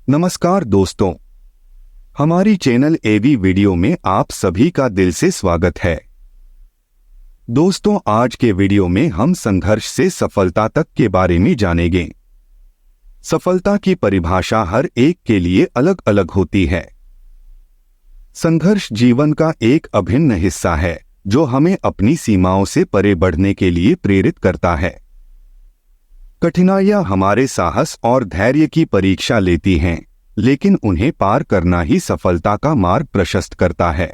नमस्कार दोस्तों, हमारी चैनल एवी वीडियो में आप सभी का दिल से स्वागत है। दोस्तों, आज के वीडियो में हम संघर्ष से सफलता तक के बारे में जानेंगे। सफलता की परिभाषा हर एक के लिए अलग अलग होती है। संघर्ष जीवन का एक अभिन्न हिस्सा है जो हमें अपनी सीमाओं से परे बढ़ने के लिए प्रेरित करता है। कठिनाइयां हमारे साहस और धैर्य की परीक्षा लेती हैं, लेकिन उन्हें पार करना ही सफलता का मार्ग प्रशस्त करता है।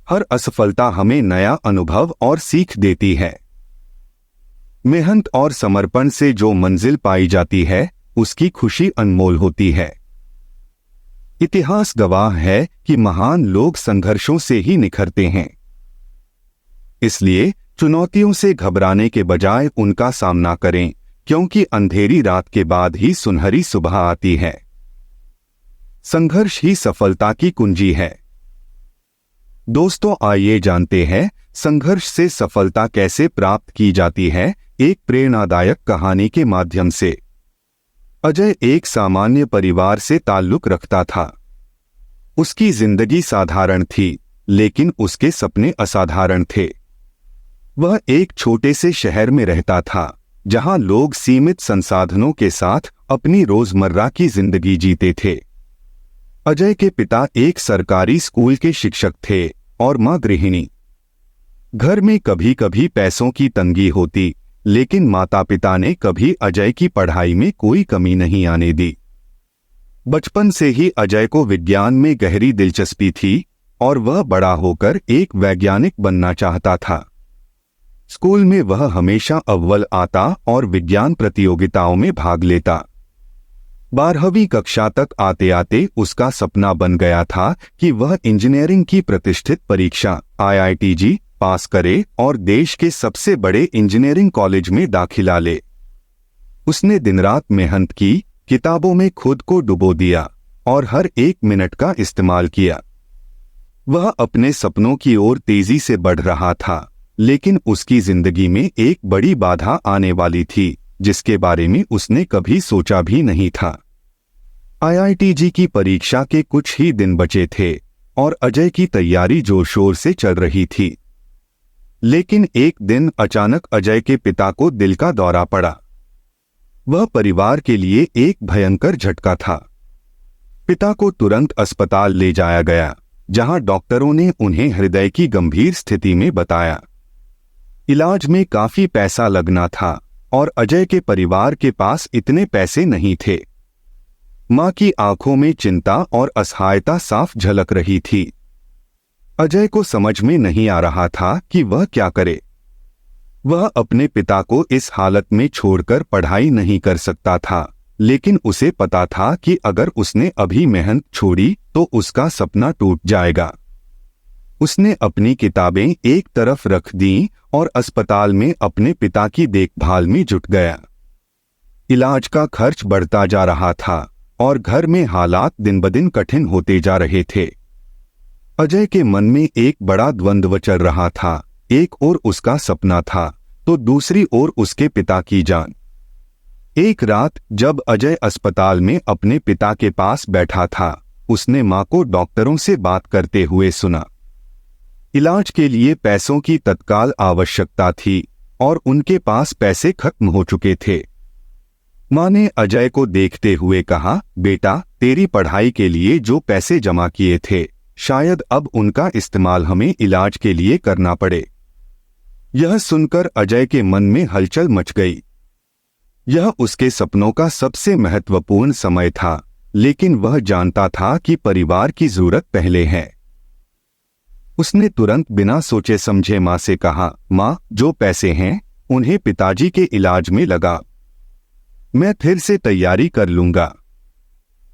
हर असफलता हमें नया अनुभव और सीख देती है। मेहनत और समर्पण से जो मंजिल पाई जाती है, उसकी खुशी अनमोल होती है। इतिहास गवाह है कि महान लोग संघर्षों से ही निखरते हैं। इसलिए चुनौतियों से घबराने के बजाय उनका सामना करें, क्योंकि अंधेरी रात के बाद ही सुनहरी सुबह आती है। संघर्ष ही सफलता की कुंजी है। दोस्तों, आइए जानते हैं संघर्ष से सफलता कैसे प्राप्त की जाती है, एक प्रेरणादायक कहानी के माध्यम से। अजय एक सामान्य परिवार से ताल्लुक रखता था। उसकी जिंदगी साधारण थी, लेकिन उसके सपने असाधारण थे। वह एक छोटे से शहर में रहता था, जहां लोग सीमित संसाधनों के साथ अपनी रोजमर्रा की जिंदगी जीते थे। अजय के पिता एक सरकारी स्कूल के शिक्षक थे और मां गृहिणी। घर में कभी कभी पैसों की तंगी होती, लेकिन माता पिता ने कभी अजय की पढ़ाई में कोई कमी नहीं आने दी। बचपन से ही अजय को विज्ञान में गहरी दिलचस्पी थी और वह बड़ा होकर एक वैज्ञानिक बनना चाहता था। स्कूल में वह हमेशा अव्वल आता और विज्ञान प्रतियोगिताओं में भाग लेता। 12वीं कक्षा तक आते आते उसका सपना बन गया था कि वह इंजीनियरिंग की प्रतिष्ठित परीक्षा IITG पास करे और देश के सबसे बड़े इंजीनियरिंग कॉलेज में दाखिला ले। उसने दिन रात मेहनत की, किताबों में खुद को डुबो दिया और हर एक मिनट का इस्तेमाल किया। वह अपने सपनों की ओर तेजी से बढ़ रहा था, लेकिन उसकी जिंदगी में एक बड़ी बाधा आने वाली थी, जिसके बारे में उसने कभी सोचा भी नहीं था। IITG की परीक्षा के कुछ ही दिन बचे थे और अजय की तैयारी जोर शोर से चल रही थी। लेकिन एक दिन अचानक अजय के पिता को दिल का दौरा पड़ा। वह परिवार के लिए एक भयंकर झटका था। पिता को तुरंत अस्पताल ले जाया गया, जहां डॉक्टरों ने उन्हें हृदय की गंभीर स्थिति में बताया। इलाज में काफी पैसा लगना था और अजय के परिवार के पास इतने पैसे नहीं थे। मां की आंखों में चिंता और असहायता साफ झलक रही थी। अजय को समझ में नहीं आ रहा था कि वह क्या करे। वह अपने पिता को इस हालत में छोड़कर पढ़ाई नहीं कर सकता था, लेकिन उसे पता था कि अगर उसने अभी मेहनत छोड़ी तो उसका सपना टूट जाएगा। उसने अपनी किताबें एक तरफ रख दी और अस्पताल में अपने पिता की देखभाल में जुट गया। इलाज का खर्च बढ़ता जा रहा था और घर में हालात दिन ब दिन कठिन होते जा रहे थे। अजय के मन में एक बड़ा द्वंद्व चल रहा था। एक ओर उसका सपना था, तो दूसरी ओर उसके पिता की जान। एक रात जब अजय अस्पताल में अपने पिता के पास बैठा था, उसने मां को डॉक्टरों से बात करते हुए सुना। इलाज के लिए पैसों की तत्काल आवश्यकता थी और उनके पास पैसे खत्म हो चुके थे। मां ने अजय को देखते हुए कहा, बेटा, तेरी पढ़ाई के लिए जो पैसे जमा किए थे, शायद अब उनका इस्तेमाल हमें इलाज के लिए करना पड़े। यह सुनकर अजय के मन में हलचल मच गई। यह उसके सपनों का सबसे महत्वपूर्ण समय था, लेकिन वह जानता था कि परिवार की जरूरत पहले है। उसने तुरंत बिना सोचे समझे मां से कहा, मां, जो पैसे हैं उन्हें पिताजी के इलाज में लगा। मैं फिर से तैयारी कर लूंगा।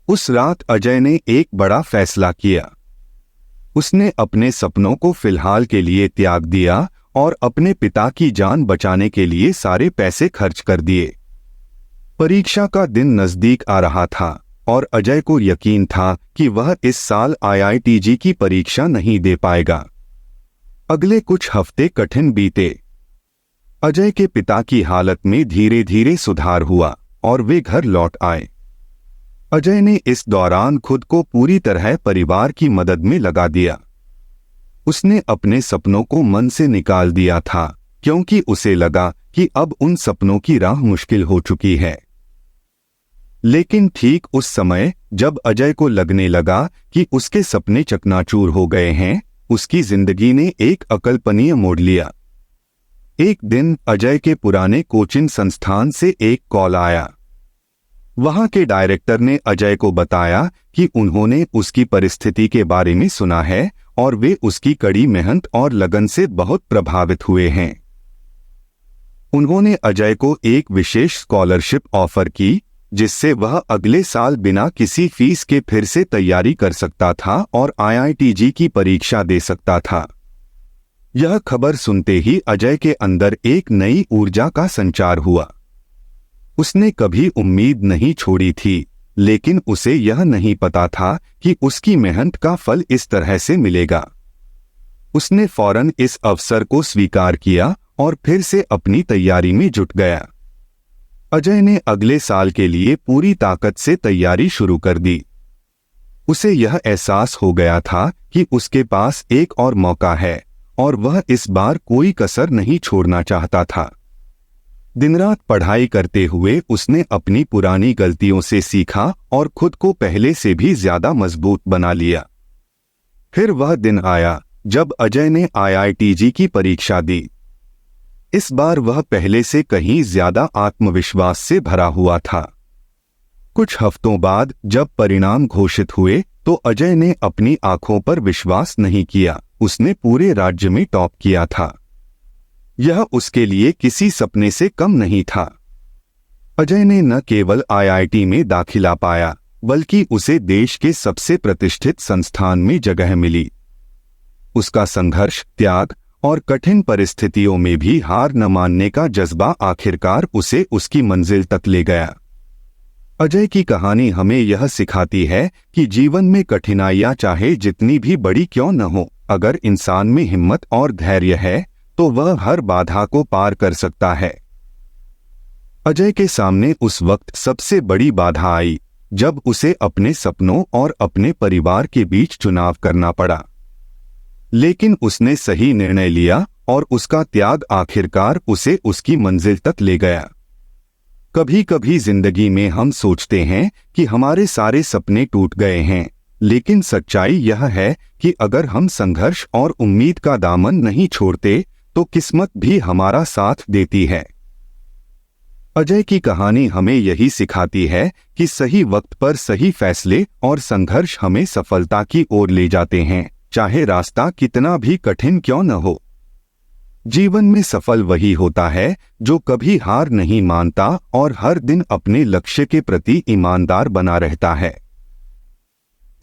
उस रात अजय ने एक बड़ा फैसला किया। उसने अपने सपनों को फिलहाल के लिए त्याग दिया और अपने पिता की जान बचाने के लिए सारे पैसे खर्च कर दिए। परीक्षा का दिन नजदीक आ रहा था और अजय को यकीन था कि वह इस साल IITG की परीक्षा नहीं दे पाएगा। अगले कुछ हफ्ते कठिन बीते। अजय के पिता की हालत में धीरे धीरे सुधार हुआ और वे घर लौट आए। अजय ने इस दौरान खुद को पूरी तरह परिवार की मदद में लगा दिया। उसने अपने सपनों को मन से निकाल दिया था, क्योंकि उसे लगा कि अब उन सपनों की राह मुश्किल हो चुकी है। लेकिन ठीक उस समय जब अजय को लगने लगा कि उसके सपने चकनाचूर हो गए हैं, उसकी जिंदगी ने एक अकल्पनीय मोड़ लिया। एक दिन अजय के पुराने कोचिंग संस्थान से एक कॉल आया। वहां के डायरेक्टर ने अजय को बताया कि उन्होंने उसकी परिस्थिति के बारे में सुना है और वे उसकी कड़ी मेहनत और लगन से बहुत प्रभावित हुए हैं। उन्होंने अजय को एक विशेष स्कॉलरशिप ऑफर की, जिससे वह अगले साल बिना किसी फीस के फिर से तैयारी कर सकता था और IITG की परीक्षा दे सकता था। यह खबर सुनते ही अजय के अंदर एक नई ऊर्जा का संचार हुआ। उसने कभी उम्मीद नहीं छोड़ी थी, लेकिन उसे यह नहीं पता था कि उसकी मेहनत का फल इस तरह से मिलेगा। उसने फौरन इस अवसर को स्वीकार किया और फिर से अपनी तैयारी में जुट गया। अजय ने अगले साल के लिए पूरी ताकत से तैयारी शुरू कर दी। उसे यह एहसास हो गया था कि उसके पास एक और मौका है और वह इस बार कोई कसर नहीं छोड़ना चाहता था। दिन-रात पढ़ाई करते हुए उसने अपनी पुरानी गलतियों से सीखा और खुद को पहले से भी ज्यादा मजबूत बना लिया। फिर वह दिन आया जब अजय ने IITG की परीक्षा दी। इस बार वह पहले से कहीं ज्यादा आत्मविश्वास से भरा हुआ था। कुछ हफ्तों बाद जब परिणाम घोषित हुए तो अजय ने अपनी आंखों पर विश्वास नहीं किया। उसने पूरे राज्य में टॉप किया था। यह उसके लिए किसी सपने से कम नहीं था। अजय ने न केवल IIT में दाखिला पाया, बल्कि उसे देश के सबसे प्रतिष्ठित संस्थान में जगह मिली। उसका संघर्ष, त्याग और कठिन परिस्थितियों में भी हार न मानने का जज्बा आखिरकार उसे उसकी मंजिल तक ले गया। अजय की कहानी हमें यह सिखाती है कि जीवन में कठिनाइयां चाहे जितनी भी बड़ी क्यों न हो, अगर इंसान में हिम्मत और धैर्य है तो वह हर बाधा को पार कर सकता है। अजय के सामने उस वक्त सबसे बड़ी बाधा आई जब उसे अपने सपनों और अपने परिवार के बीच चुनाव करना पड़ा। लेकिन उसने सही निर्णय लिया और उसका त्याग आखिरकार उसे उसकी मंजिल तक ले गया। कभी कभी जिंदगी में हम सोचते हैं कि हमारे सारे सपने टूट गए हैं, लेकिन सच्चाई यह है कि अगर हम संघर्ष और उम्मीद का दामन नहीं छोड़ते तो किस्मत भी हमारा साथ देती है। अजय की कहानी हमें यही सिखाती है कि सही वक्त पर सही फैसले और संघर्ष हमें सफलता की ओर ले जाते हैं, चाहे रास्ता कितना भी कठिन क्यों न हो। जीवन में सफल वही होता है जो कभी हार नहीं मानता और हर दिन अपने लक्ष्य के प्रति ईमानदार बना रहता है।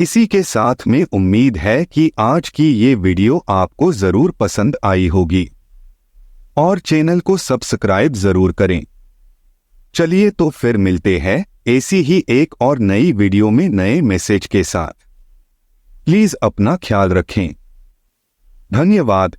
इसी के साथ में उम्मीद है कि आज की ये वीडियो आपको जरूर पसंद आई होगी और चैनल को सब्सक्राइब जरूर करें। चलिए तो फिर मिलते हैं ऐसी ही एक और नई वीडियो में नए मैसेज के साथ। प्लीज अपना ख्याल रखें। धन्यवाद।